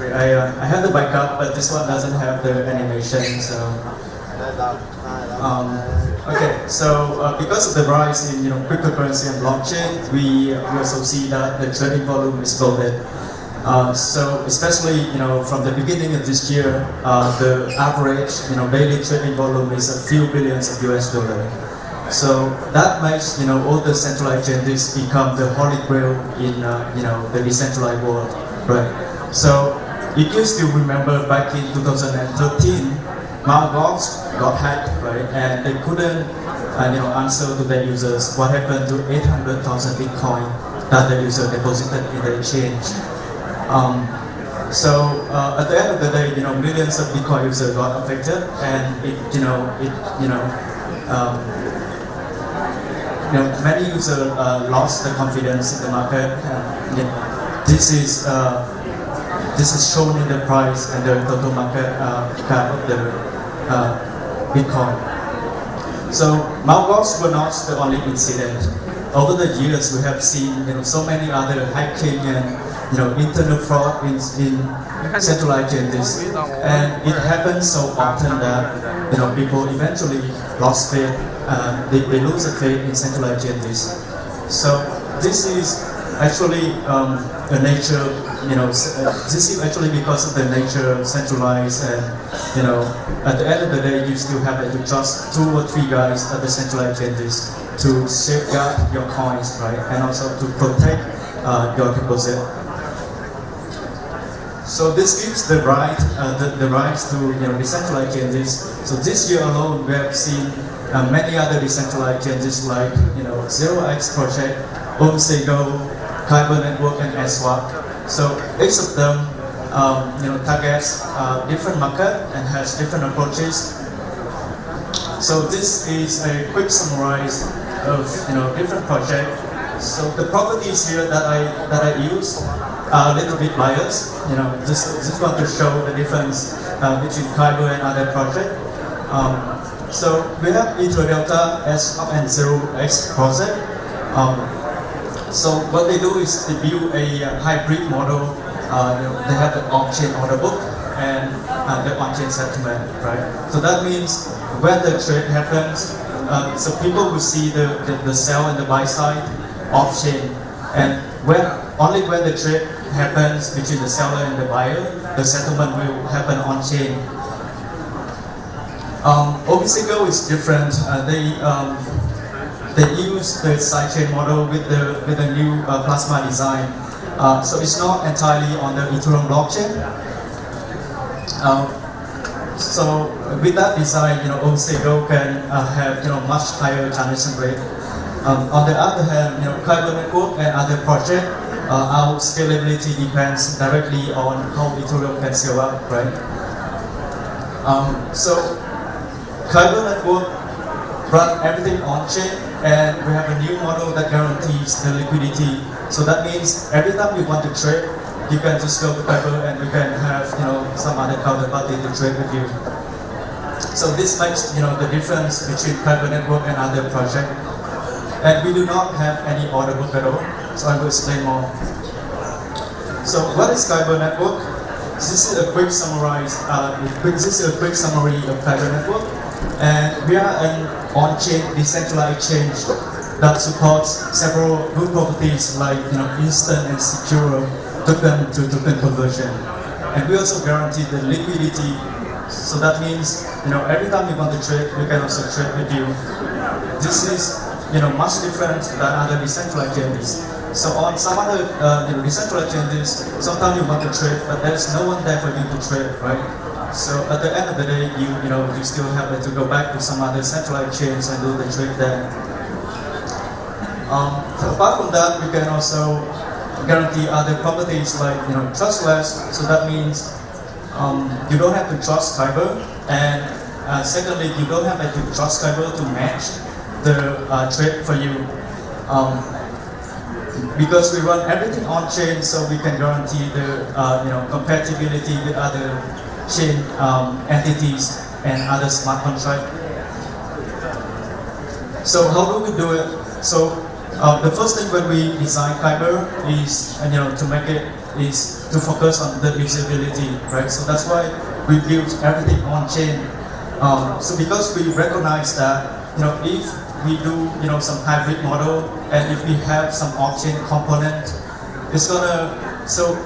sorry, I have the backup, but this one doesn't have the animation, so. Okay, so because of the rise in cryptocurrency and blockchain, we also see that the trading volume is bloated. So especially from the beginning of this year, the average daily trading volume is a few billions of US dollars. So that makes all the centralized exchanges become the holy grail in the decentralized world, right? So if you still remember back in 2013, Mt. Gox got hacked, right? And they couldn't answer to their users what happened to 800,000 Bitcoin that the user deposited in the exchange. So at the end of the day, millions of Bitcoin users got affected, and many users lost the confidence in the market. And, this is shown in the price and the total market cap of the Bitcoin. So Mt. Gox were not the only incident. Over the years, we have seen so many other hacking and internal fraud in centralized exchanges, and it happens so often that people eventually lost faith. They lose the faith in centralized exchanges. So this is actually the nature. This is actually because of the nature of centralized, and at the end of the day, you still have to trust 2 or 3 guys at the centralized exchanges to safeguard your coins, right, and also to protect your deposit. So this gives the right to decentralized exchanges. So this year alone, we have seen many other decentralized exchanges like 0x project, OpenSego, KyberNetwork, and SWAP. So each of them targets different market and has different approaches. So this is a quick summarize of different projects. So the properties here that I use are a little bit biased. Just want to show the difference between Kyber and other projects. So we have Delta, SWAP, and 0x project. So what they do is they build a hybrid model. They have the on-chain order book and the on-chain settlement, right? So that means when the trade happens, so people will see the sell and the buy side off-chain, and only when the trade happens between the seller and the buyer, the settlement will happen on-chain. OpenSego is different. They use the sidechain model with the new plasma design. So it's not entirely on the Ethereum blockchain. So with that design, OpenSego can have much higher transaction rate. On the other hand, KyberNetwork and other projects, our scalability depends directly on how Ethereum can scale up, right? So KyberNetwork run everything on-chain, and we have a new model that guarantees the liquidity. So that means every time you want to trade, you can just go to Kyber and you can have some other counterparty to trade with you. So this makes the difference between KyberNetwork and other projects. And we do not have any order book at all, so I will explain more. So what is KyberNetwork? This is a quick summary of KyberNetwork, and we are an on-chain decentralized exchange that supports several good properties like instant and secure token to token conversion, and we also guarantee the liquidity. So that means every time you want to trade, we can also trade with you. This is much different than other decentralized exchanges. So on some other decentralized exchanges, sometimes you want to trade, but there's no one there for you to trade, right? So at the end of the day, you still have to go back to some other centralized chains and do the trade there. Apart from that, we can also guarantee other properties like trustless. So that means you don't have to trust Kyber, and secondly, you don't have to trust Kyber to match the trade for you. Because we run everything on chain, so we can guarantee the compatibility with other chain entities and other smart contracts. So how do we do it? So the first thing when we design Kyber is to make it is to focus on the usability, right? So that's why we build everything on chain. So because we recognize that, if we do, some hybrid model, and if we have some off-chain component, it's gonna, so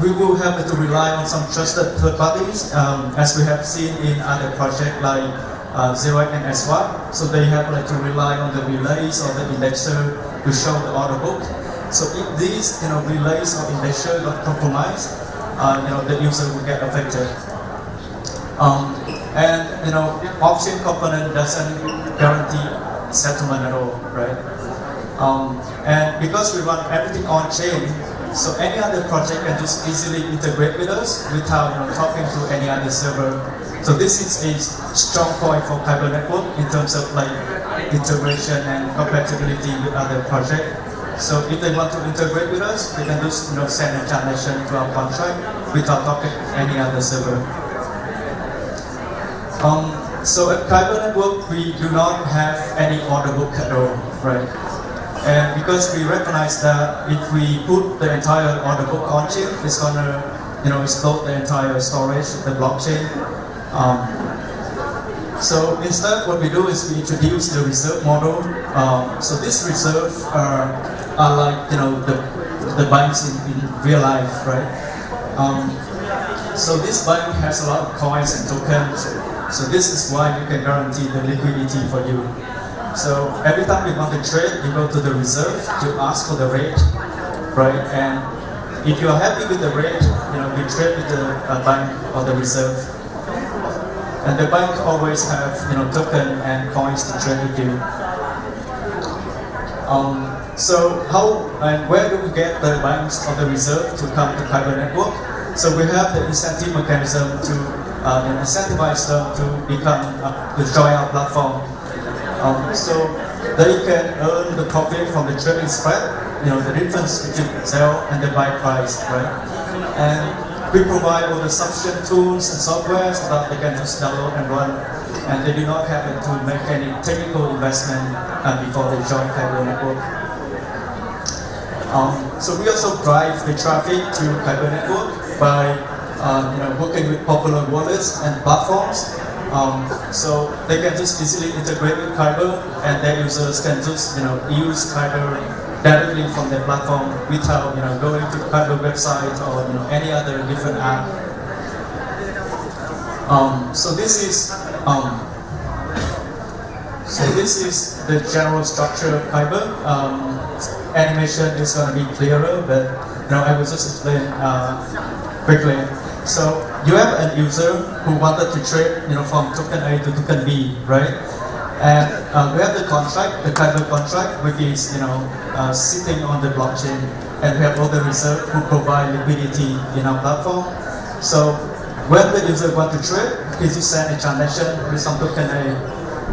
we will have to rely on some trusted third parties, as we have seen in other projects like Zero and S1. So they have to rely on the relays or the indexer to show the order book. So if these, relays or indexer got compromised, the user will get affected. And off-chain component doesn't guarantee settlement at all, right? And because we run everything on chain, so any other project can just easily integrate with us without talking to any other server. So this is a strong point for KyberNetwork in terms of integration and compatibility with other projects. So if they want to integrate with us, they can just send a transaction to our contract without talking to any other server. So at KyberNetwork, we do not have any order book at all, right? And because we recognize that if we put the entire order book on chain, it's gonna, explode the entire storage of the blockchain. So instead, what we do is we introduce the reserve model. So this reserve are like, the banks in real life, right? So this bank has a lot of coins and tokens. So this is why you can guarantee the liquidity for you. So every time we want to trade, you go to the reserve to ask for the rate, right? And if you are happy with the rate, we trade with the bank or the reserve. And the bank always have token and coins to trade with you. So how and where do we get the banks or the reserve to come to KyberNetwork? So we have the incentive mechanism to incentivize them to become to join our platform. So they can earn the profit from the trading spread, the difference between sell and the buy price, right? And we provide all the sufficient tools and software so that they can just download and run, and they do not have to make any technical investment before they join KyberNetwork. So we also drive the traffic to KyberNetwork by working with popular wallets and platforms. So they can just easily integrate with Kyber, and their users can just use Kyber directly from their platform without going to Kyber website or any other different app. So this is the general structure of Kyber. Animation is going to be clearer, but I will just explain quickly. So you have an user who wanted to trade, from token A to token B, right? And we have the contract, the Kyber contract, which is, sitting on the blockchain, and we have all the reserve who provide liquidity in our platform. So when the user wants to trade, he just send a transaction with some token A,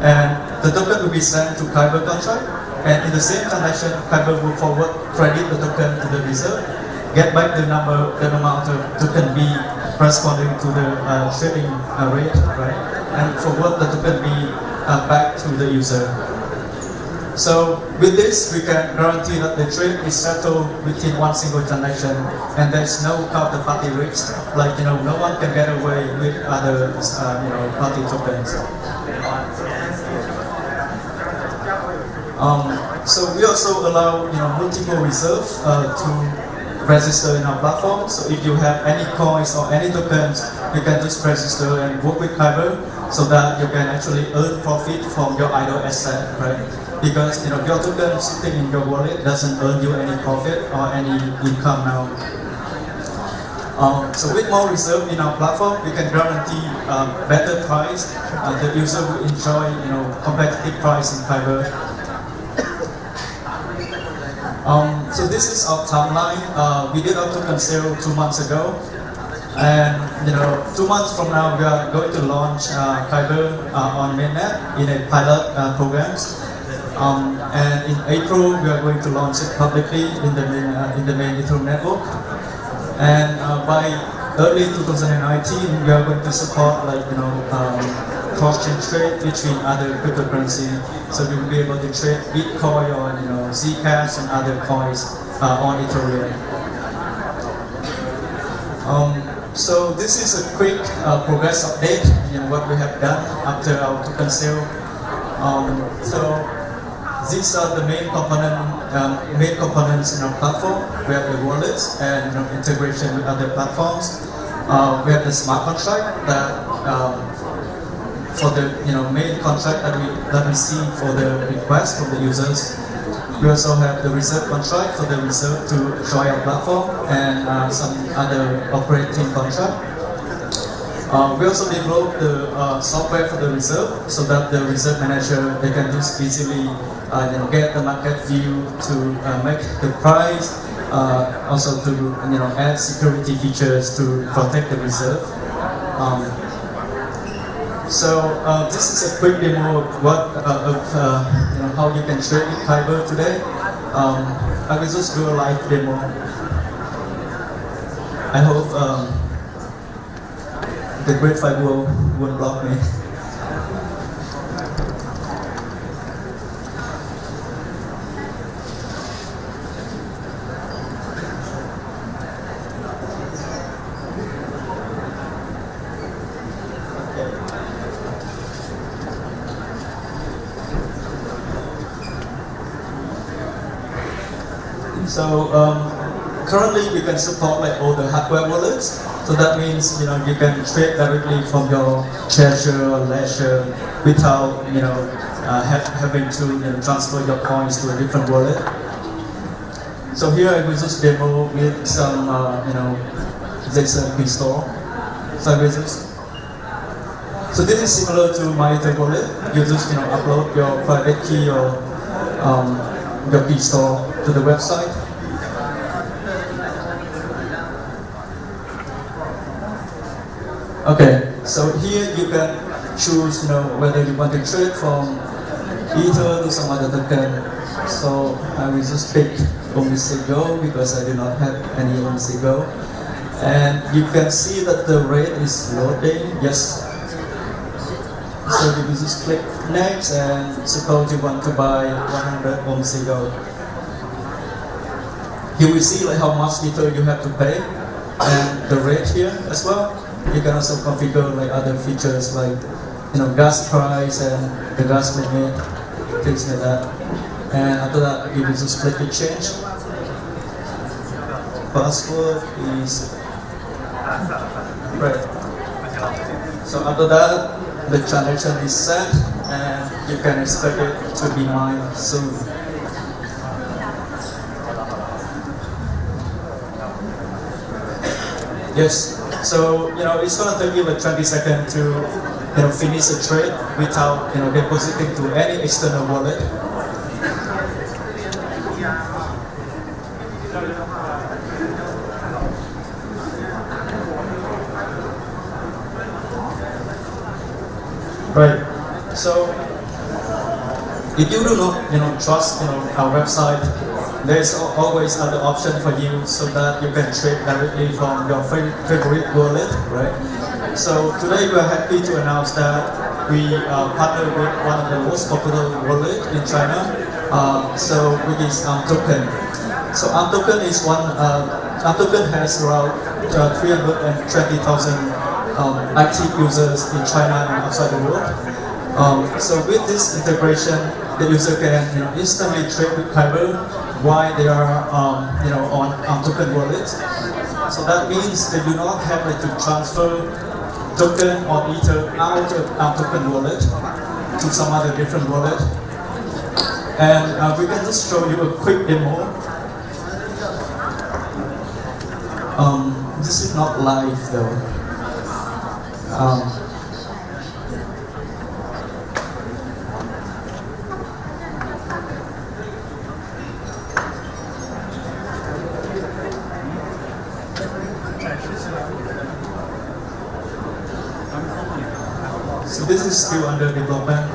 and the token will be sent to Kyber contract, and in the same transaction, Kyber will forward credit the token to the reserve, get back the amount of token B corresponding to the trading rate, right? And forward the token B back to the user. So with this, we can guarantee that the trade is settled within one single transaction, and there's no counterparty risk. Like no one can get away with other party tokens. So we also allow multiple reserves to register in our platform. So if you have any coins or any tokens, you can just register and work with Kyber so that you can actually earn profit from your idle asset, right? Because your token sitting in your wallet doesn't earn you any profit or any income now. So with more reserve in our platform, we can guarantee better price. The user will enjoy competitive price in Kyber. So this is our timeline. We did our token sale 2 months ago, and 2 months from now we are going to launch Kyber on mainnet in a pilot programs. And in April we are going to launch it publicly in the main Ethereum network. And by early 2019 we are going to support cross-chain trade between other cryptocurrency, so we will be able to trade Bitcoin or Zcash and other coins on Ethereum. So this is a quick progress update in what we have done after our token sale. So these are the main components in our platform. We have the wallets and integration with other platforms. We have the smart contract that for the main contract that we see for the request from the users. We also have the reserve contract for the reserve to join our platform and some other operating contract. We also developed the software for the reserve so that the reserve manager they can just easily get the market view to make the price, also to add security features to protect the reserve. So this is a quick demo of what how you can trade with Kyber today. I will just do a live demo. I hope the Great Firewall won't block me. So currently we can support like all the hardware wallets. So that means you can trade directly from your treasure or ledger without having to transfer your coins to a different wallet. So here I will just demo with some JSON store. So this is similar to my wallet. You just upload your private key or your key store to the website. Okay, so here you can choose whether you want to trade from Ether to some other token. So I will just pick Go because I do not have any Go. And you can see that the rate is loading. Yes. So you will just click next, and suppose you want to buy 100 Go. You will see like how much Ether you have to pay and the rate here as well. You can also configure like other features like gas price and the gas limit, things like that. And after that, you will just click exchange. Password is right. So after that, the transaction is set, and you can expect it to be mined soon. Yes. So it's gonna take you like 20 seconds to finish a trade without depositing to any external wallet. Right. So if you do not trust our website, there's always other option for you so that you can trade directly from your favorite wallet, right? So today we are happy to announce that we partner with one of the most popular wallets in China, which is ImToken. So ImToken is ImToken has around 320,000 active users in China and outside the world. So with this integration, the user can instantly trade with Kyber while they are on ImToken wallet. So that means they do not have to transfer token or Ether out of ImToken wallet to some other different wallet. And we can just show you a quick demo. This is not live though. So this is still under development.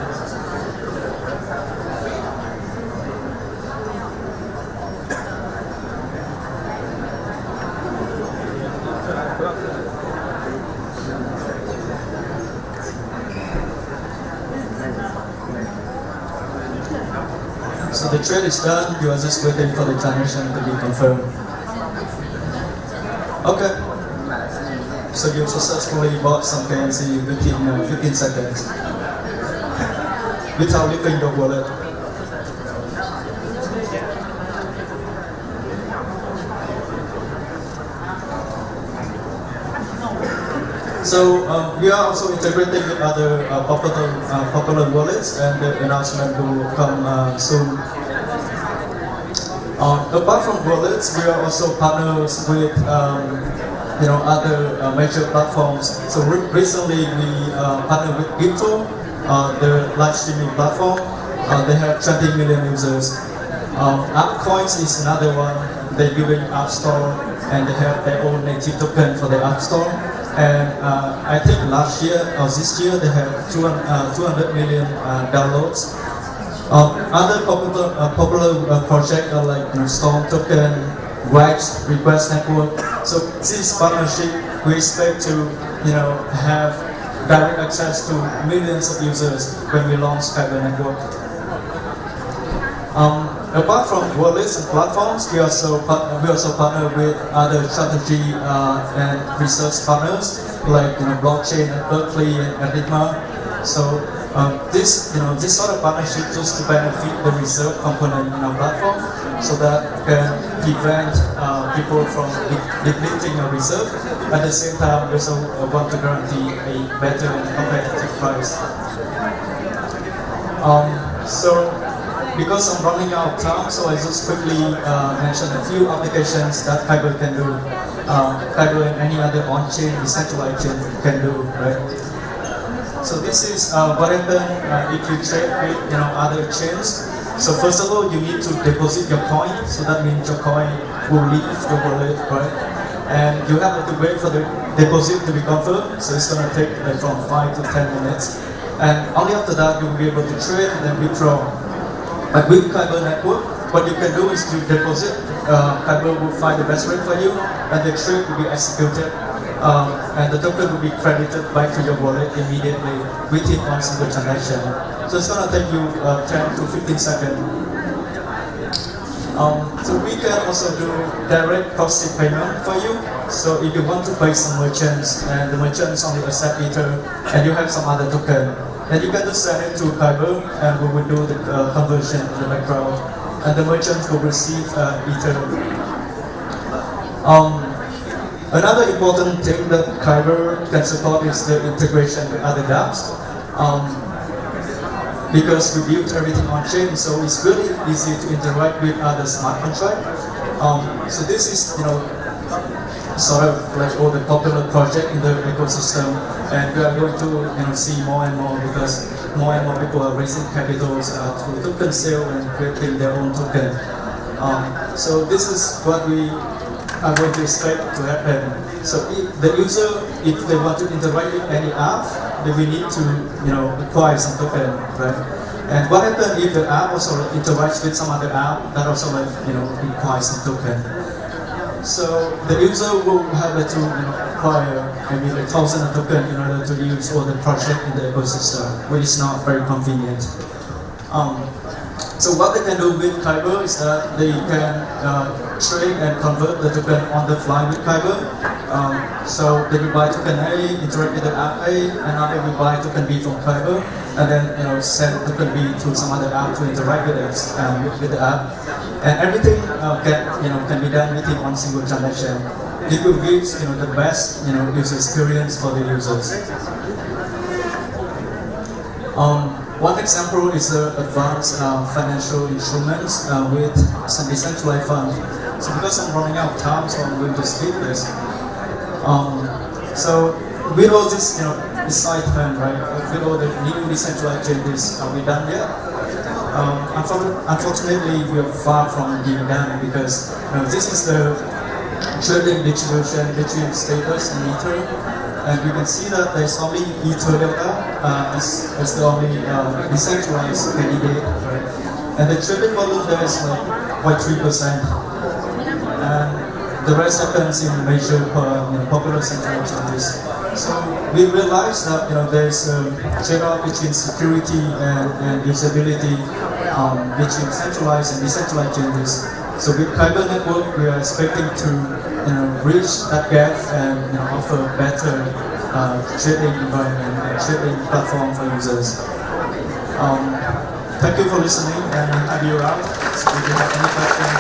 So the trade is done, you are just waiting for the transaction to be confirmed. Okay. So you successfully bought some currency within 15 seconds without leaving your wallet. So we are also integrating with other popular wallets, and the announcement will come soon. Apart from wallets, we are also partners with other major platforms. So recently we partnered with Crypto, the live streaming platform. They have 20 million users. AppCoins is another one. They're building App Store, and they have their own native token for the App Store. And I think last year or this year they have 200 million downloads. Other popular projects are like Storm Token, Rise Request Network. So this partnership we expect to have direct access to millions of users when we launch KyberNetwork. Apart from wallets and platforms, we also partner with other strategy and research partners like blockchain at Berkeley and Enigma. So this sort of partnership just to benefit the reserve component in our platform, so that can prevent people from depleting our reserve. At the same time, we also want to guarantee a better and competitive price. Because I'm running out of time, so I just quickly mention a few applications that Kyber can do. Kyber and any other on-chain, decentralized chain can do, right? So this is what happens if you trade with other chains. So first of all, you need to deposit your coin. So that means your coin will leave your wallet, right? And you have to wait for the deposit to be confirmed. So it's going to take from 5 to 10 minutes. And only after that you will be able to trade and then withdraw. But with KyberNetwork, what you can do is to deposit. Kyber will find the best rate for you, and the trade will be executed. And the token will be credited back to your wallet immediately within one single transaction. So it's going to take you 10 to 15 seconds. So we can also do direct proxy payment for you. So if you want to pay some merchants, and the merchants only accept Ether, and you have some other token, then you can just send it to Kyber, and we will do the conversion in the background, and the merchants will receive Ether. Another important thing that Kyber can support is the integration with other Dapps. Because we built everything on chain, so it's really easy to interact with other smart contracts. So this is sort of like all the popular project in the ecosystem, and we are going to see more and more, because more and more people are raising capitals through token sale and creating their own token. So this is what we are going to expect to happen. So if the user, if they want to interact with any app, they will need to acquire some token, right? And what happens if the app also interacts with some other app that also requires some token? So the user will have to acquire maybe 1,000 tokens in order to use all the project in the ecosystem, which is not very convenient. So what they can do with Kyber is that they can trade and convert the token on the fly with Kyber. So they will buy token A, interact with the app A, and after we buy token B from Kyber, and then send token B to some other app to interact with it with the app. And everything can be done within one single transaction. It will give the best user experience for the users. One example is the advanced financial instruments with some decentralized fund. So because I'm running out of time, so I'm going to skip this. So with all this, excitement, right? With all the new decentralized changes, are we done yet? Unfortunately, we are far from being done, because this is the trading distribution between status and Ether, and you can see that there's only Ether delta as the only decentralized candidate, right? And the trading volume there is like 0.3%, and the rest happens in major popular centralized changes. So we realized that there's a trade-off between security and usability between centralized and decentralized changes. So with KyberNetwork, we are expecting to reach that gap and offer better trading environment and trading platform for users. Thank you for listening, and I'll be around. So if you have any questions,